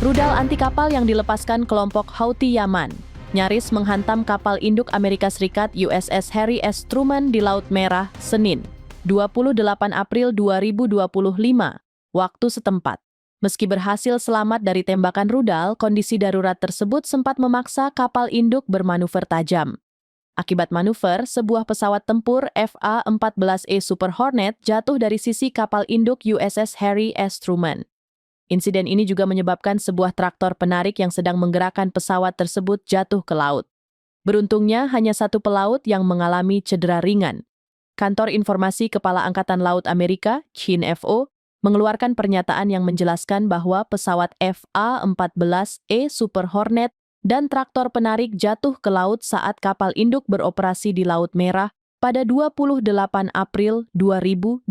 Rudal anti kapal yang dilepaskan kelompok Houthi Yaman nyaris menghantam kapal induk Amerika Serikat USS Harry S. Truman di Laut Merah, Senin, 28 April 2025, waktu setempat. Meski berhasil selamat dari tembakan rudal, kondisi darurat tersebut sempat memaksa kapal induk bermanuver tajam. Akibat manuver, sebuah pesawat tempur FA-14E Super Hornet jatuh dari sisi kapal induk USS Harry S. Truman. Insiden ini juga menyebabkan sebuah traktor penarik yang sedang menggerakkan pesawat tersebut jatuh ke laut. Beruntungnya, hanya satu pelaut yang mengalami cedera ringan. Kantor Informasi Kepala Angkatan Laut Amerika, CINFO, mengeluarkan pernyataan yang menjelaskan bahwa pesawat FA-14E Super Hornet dan traktor penarik jatuh ke laut saat kapal induk beroperasi di Laut Merah pada 28 April 2025.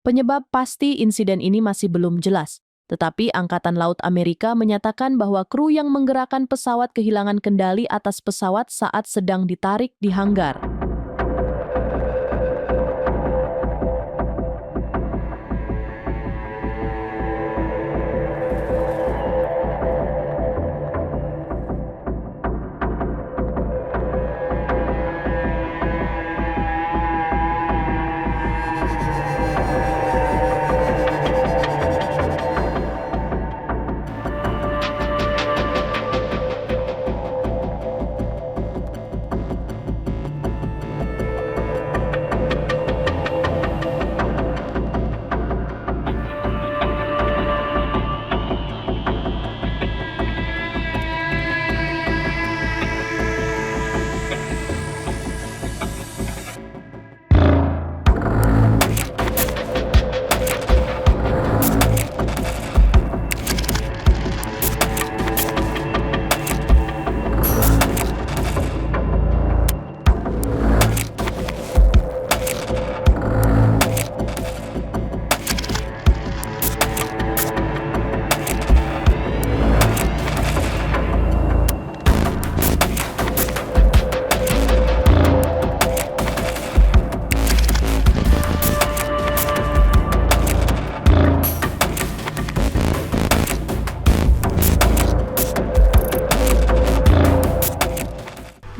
Penyebab pasti insiden ini masih belum jelas, tetapi Angkatan Laut Amerika menyatakan bahwa kru yang menggerakkan pesawat kehilangan kendali atas pesawat saat sedang ditarik di hanggar.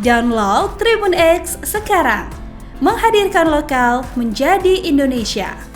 Download Tribun X sekarang, menghadirkan lokal menjadi Indonesia.